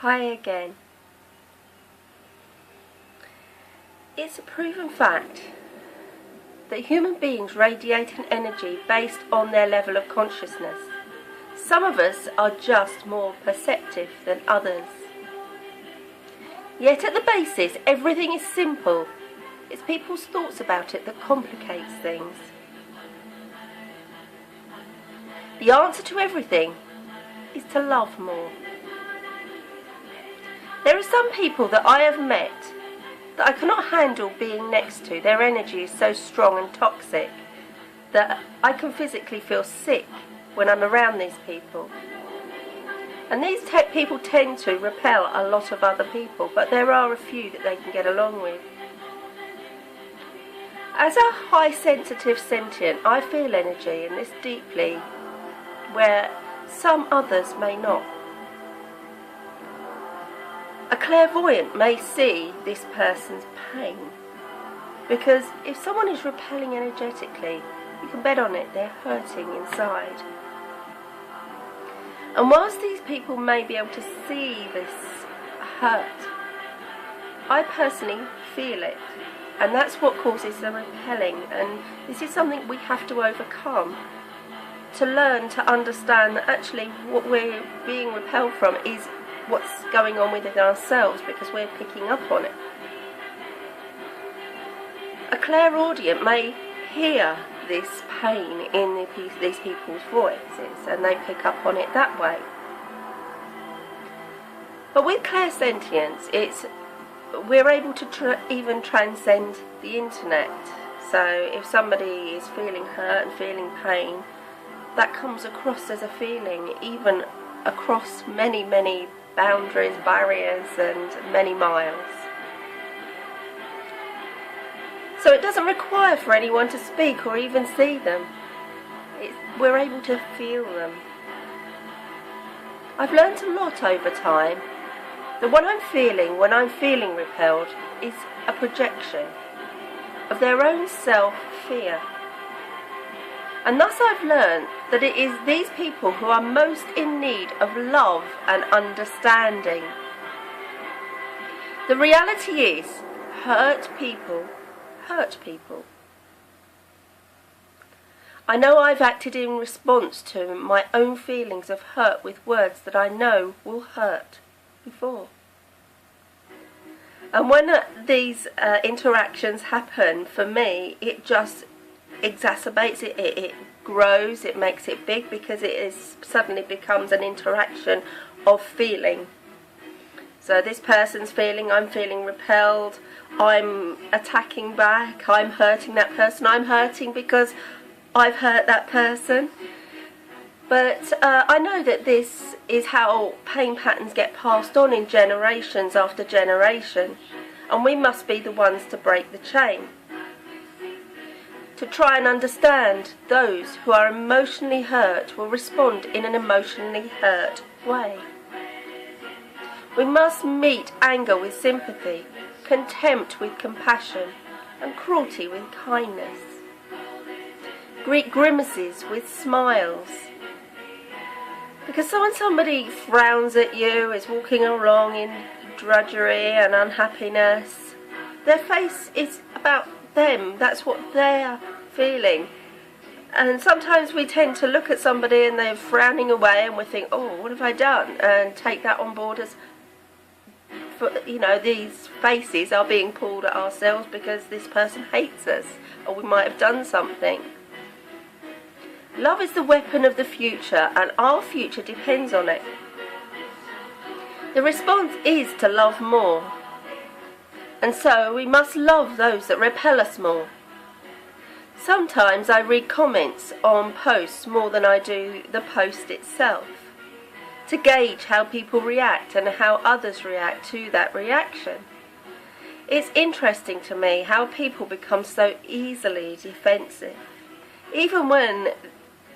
Hi again. It's a proven fact that human beings radiate an energy based on their level of consciousness. Some of us are just more perceptive than others. Yet at the basis, everything is simple. It's people's thoughts about it that complicates things. The answer to everything is to love more. There are some people that I have met that I cannot handle being next to. Their energy is so strong and toxic that I can physically feel sick when I'm around these people. And these people tend to repel a lot of other people, but there are a few that they can get along with. As a high sensitive sentient, I feel energy, and this deeply, where some others may not. A clairvoyant may see this person's pain, because if someone is repelling energetically, you can bet on it, they're hurting inside. And whilst these people may be able to see this hurt, I personally feel it, and that's what causes the repelling. And this is something we have to overcome, to learn to understand that actually what we're being repelled from is what's going on within ourselves, because we're picking up on it. A clairaudient may hear this pain in these people's voices, and they pick up on it that way. But with clairsentience, we're able to even transcend the internet. So if somebody is feeling hurt and feeling pain, that comes across as a feeling, even across many, many boundaries, barriers, and many miles. So it doesn't require for anyone to speak or even see them. We're able to feel them. I've learnt a lot over time that what I'm feeling when I'm feeling repelled is a projection of their own self-fear. And thus I've learned that it is these people who are most in need of love and understanding. The reality is, hurt people hurt people. I know I've acted in response to my own feelings of hurt with words that I know will hurt before. And when these interactions happen, for me, it just exacerbates it, it grows, it makes it big, because suddenly becomes an interaction of feeling. So this person's feeling, I'm feeling repelled, I'm attacking back, I'm hurting that person, I'm hurting because I've hurt that person. But I know that this is how pain patterns get passed on in generations after generation, and we must be the ones to break the chain. To try and understand those who are emotionally hurt will respond in an emotionally hurt way. We must meet anger with sympathy, contempt with compassion, and cruelty with kindness. Greet grimaces with smiles. Because when somebody frowns at you, is walking along in drudgery and unhappiness, their face is about them, that's what they're feeling. And sometimes we tend to look at somebody and they're frowning away, and we think, oh, what have I done? And take that on board as, these faces are being pulled at ourselves because this person hates us, or we might have done something. Love is the weapon of the future, and our future depends on it. The response is to love more. And so we must love those that repel us more. Sometimes I read comments on posts more than I do the post itself, to gauge how people react and how others react to that reaction. It's interesting to me how people become so easily defensive, even when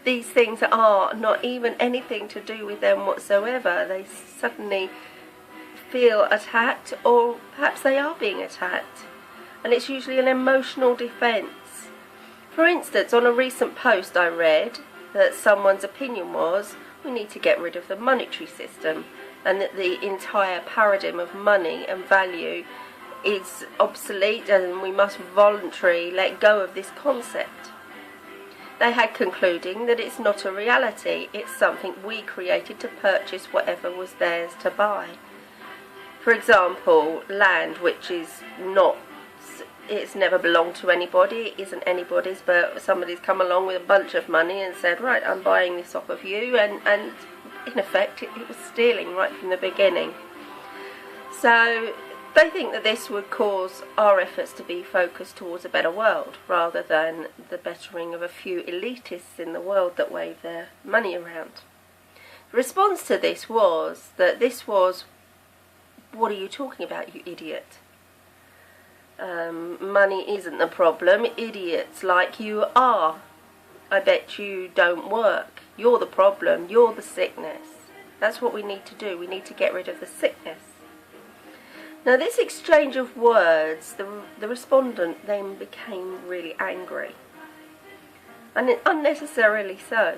these things are not even anything to do with them whatsoever. They suddenly feel attacked, or perhaps they are being attacked, and it's usually an emotional defence. For instance, on a recent post I read that someone's opinion was, we need to get rid of the monetary system and that the entire paradigm of money and value is obsolete, and we must voluntarily let go of this concept. They had concluding that it's not a reality, it's something we created to purchase whatever was theirs to buy. For example, land, which is not, it's never belonged to anybody, it isn't anybody's, but somebody's come along with a bunch of money and said, right, I'm buying this off of you, and in effect it was stealing right from the beginning. So they think that this would cause our efforts to be focused towards a better world, rather than the bettering of a few elitists in the world that wave their money around. The response to this was that this was, what are you talking about, you idiot? Money isn't the problem, idiots like you are. I bet you don't work. You're the problem, you're the sickness. That's what we need to do, we need to get rid of the sickness. Now this exchange of words, the respondent then became really angry. And unnecessarily so.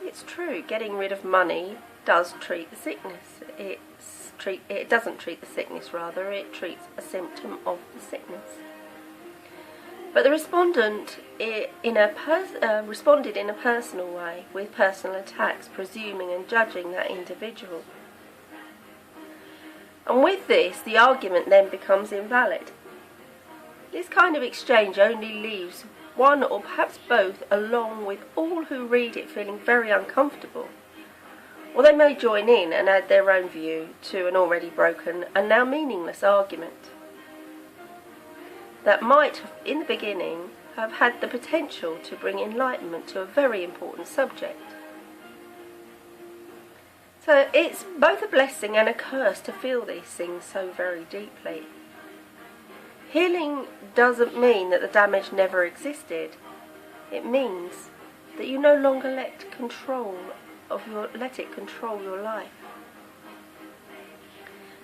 It's true, getting rid of money does treat the sickness. It doesn't treat the sickness, rather, it treats a symptom of the sickness. But the respondent responded in a personal way, with personal attacks, presuming and judging that individual. And with this, the argument then becomes invalid. This kind of exchange only leaves one or perhaps both, along with all who read it, feeling very uncomfortable. Or they may join in and add their own view to an already broken and now meaningless argument that might, in the beginning, have had the potential to bring enlightenment to a very important subject. So it's both a blessing and a curse to feel these things so very deeply. Healing doesn't mean that the damage never existed. It means that you no longer let it control your life.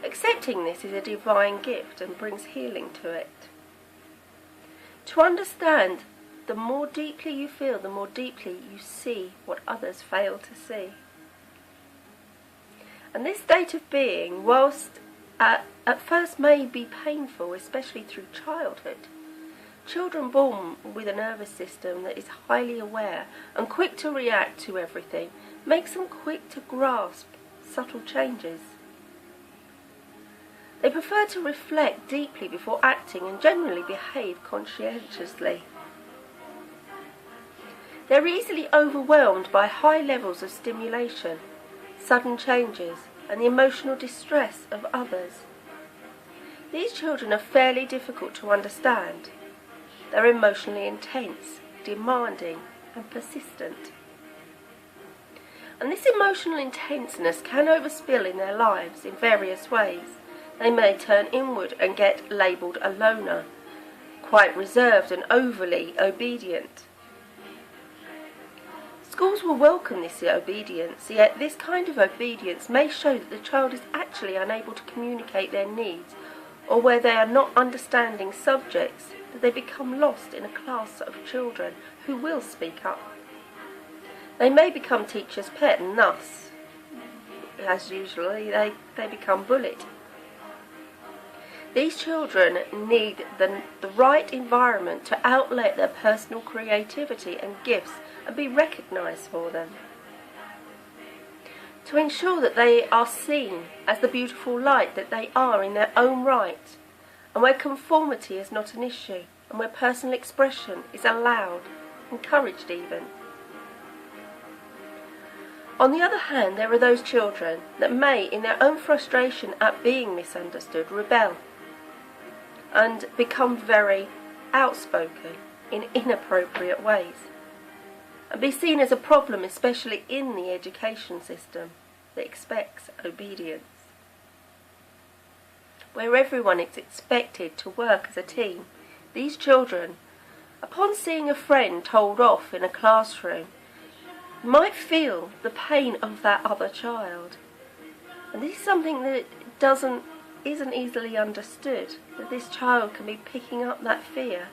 Accepting this is a divine gift and brings healing to it. To understand, the more deeply you feel, the more deeply you see what others fail to see. And this state of being, whilst at first may be painful, especially through childhood, children born with a nervous system that is highly aware and quick to react to everything, makes them quick to grasp subtle changes. They prefer to reflect deeply before acting and generally behave conscientiously. They're easily overwhelmed by high levels of stimulation, sudden changes, and the emotional distress of others. These children are fairly difficult to understand. They're emotionally intense, demanding, and persistent. And this emotional intenseness can overspill in their lives in various ways. They may turn inward and get labelled a loner, quite reserved and overly obedient. Schools will welcome this obedience, yet this kind of obedience may show that the child is actually unable to communicate their needs, or where they are not understanding subjects, that they become lost in a class of children who will speak up. They may become teachers' pet, and thus, as usually, they become bullied. These children need the right environment to outlet their personal creativity and gifts and be recognised for them. To ensure that they are seen as the beautiful light that they are in their own right, and where conformity is not an issue, and where personal expression is allowed, encouraged even. On the other hand, there are those children that may, in their own frustration at being misunderstood, rebel and become very outspoken in inappropriate ways, and be seen as a problem, especially in the education system that expects obedience, where everyone is expected to work as a team. These children, upon seeing a friend told off in a classroom, might feel the pain of that other child. And this is something that isn't easily understood, that this child can be picking up that fear,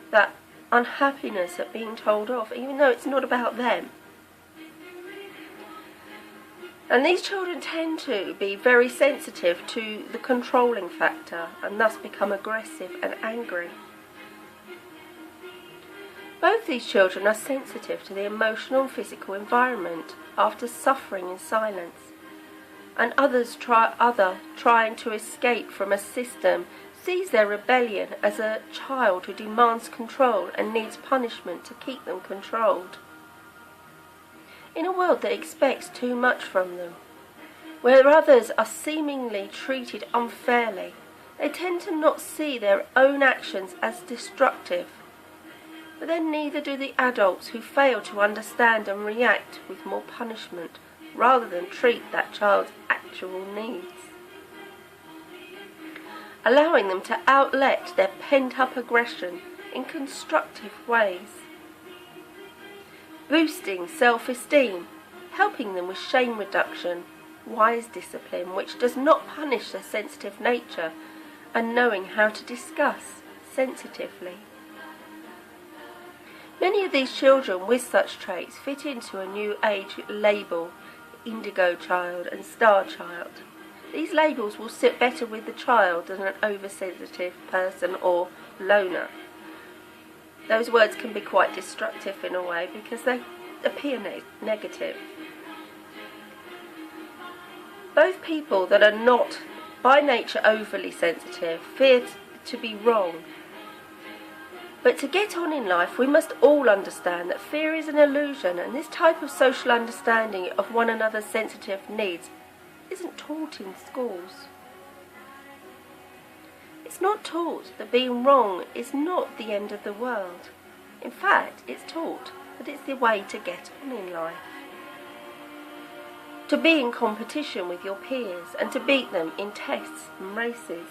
that unhappiness at being told off, even though it's not about them. And these children tend to be very sensitive to the controlling factor and thus become aggressive and angry. Both these children are sensitive to the emotional and physical environment after suffering in silence, and trying to escape from a system sees their rebellion as a child who demands control and needs punishment to keep them controlled. In a world that expects too much from them, where others are seemingly treated unfairly, they tend to not see their own actions as destructive. But then neither do the adults who fail to understand and react with more punishment rather than treat that child's actual needs. Allowing them to outlet their pent-up aggression in constructive ways. Boosting self-esteem, helping them with shame reduction, wise discipline which does not punish their sensitive nature, and knowing how to discuss sensitively. Many of these children with such traits fit into a new age label, indigo child and star child. These labels will sit better with the child than an oversensitive person or loner. Those words can be quite destructive in a way because they appear negative. Both people that are not by nature overly sensitive fear to be wrong. But to get on in life, we must all understand that fear is an illusion, and this type of social understanding of one another's sensitive needs isn't taught in schools. It's not taught that being wrong is not the end of the world. In fact, it's taught that it's the way to get on in life. To be in competition with your peers and to beat them in tests and races.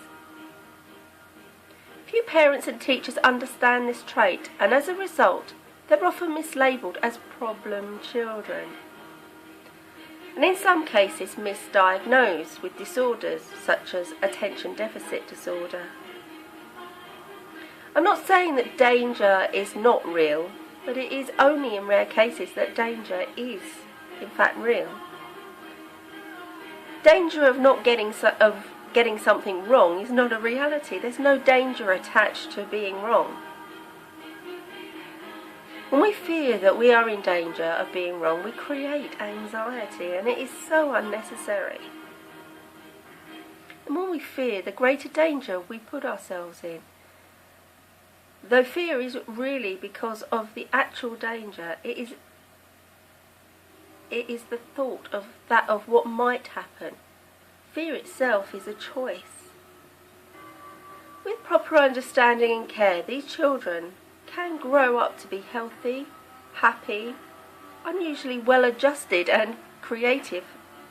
Few parents and teachers understand this trait, and as a result, they're often mislabelled as problem children. And in some cases misdiagnosed with disorders such as attention deficit disorder. I'm not saying that danger is not real, but it is only in rare cases that danger is in fact real. Danger of not getting something wrong is not a reality. There's no danger attached to being wrong. When we fear that we are in danger of being wrong, we create anxiety, and it is so unnecessary. The more we fear, the greater danger we put ourselves in. Though fear is really because of the actual danger, it is the thought of what might happen. Fear itself is a choice. With proper understanding and care, these children can grow up to be healthy, happy, unusually well-adjusted and creative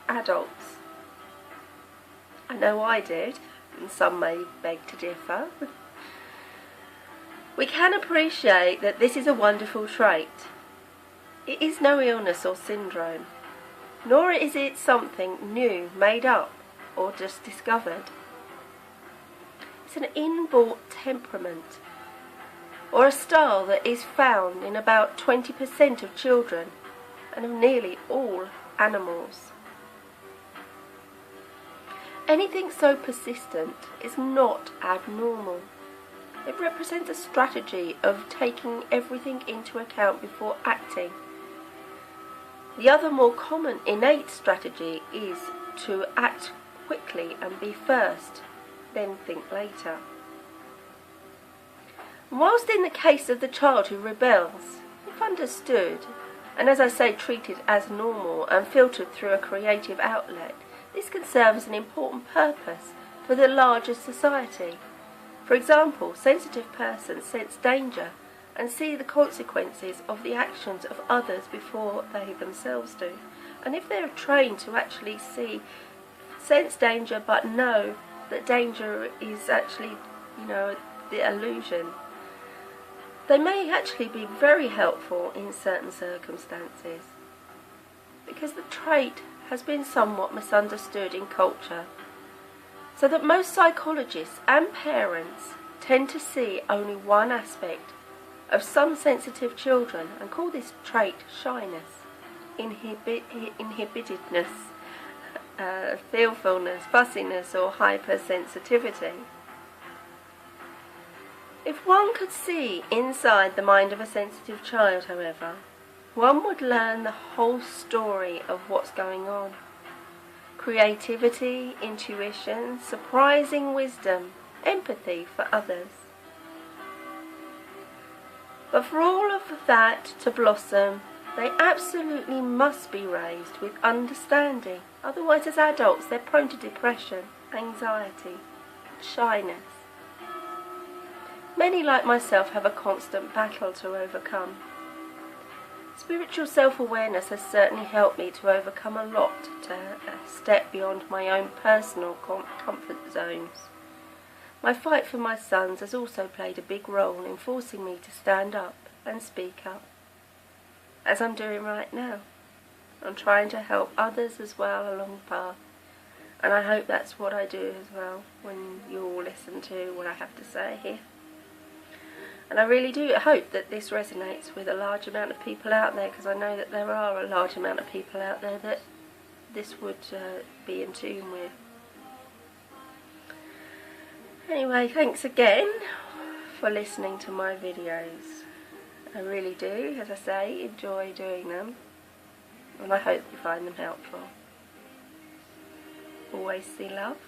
adults. I know I did, and some may beg to differ. We can appreciate that this is a wonderful trait. It is no illness or syndrome, nor is it something new, made up, or just discovered. It's an inborn temperament, or a style that is found in about 20% of children and of nearly all animals. Anything so persistent is not abnormal. It represents a strategy of taking everything into account before acting. The other more common innate strategy is to act quickly and be first, then think later. Whilst in the case of the child who rebels, if understood, and as I say treated as normal and filtered through a creative outlet, this can serve as an important purpose for the larger society. For example, sensitive persons sense danger and see the consequences of the actions of others before they themselves do. And if they're trained to actually sense danger but know that danger is actually, the illusion, they may actually be very helpful in certain circumstances, because the trait has been somewhat misunderstood in culture, so that most psychologists and parents tend to see only one aspect of some sensitive children and call this trait shyness, inhibitedness, fearfulness, fussiness or hypersensitivity. If one could see inside the mind of a sensitive child, however, one would learn the whole story of what's going on. Creativity, intuition, surprising wisdom, empathy for others. But for all of that to blossom, they absolutely must be raised with understanding. Otherwise, as adults, they're prone to depression, anxiety, shyness. Many, like myself, have a constant battle to overcome. Spiritual self-awareness has certainly helped me to overcome a lot, to step beyond my own personal comfort zones. My fight for my sons has also played a big role in forcing me to stand up and speak up, as I'm doing right now. I'm trying to help others as well along the path, and I hope that's what I do as well when you all listen to what I have to say here. And I really do hope that this resonates with a large amount of people out there, because I know that there are a large amount of people out there that this would be in tune with. Anyway, thanks again for listening to my videos. I really do, as I say, enjoy doing them, and I hope you find them helpful. Always see love,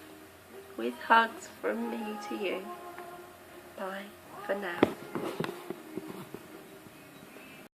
with hugs from me to you. Bye for now.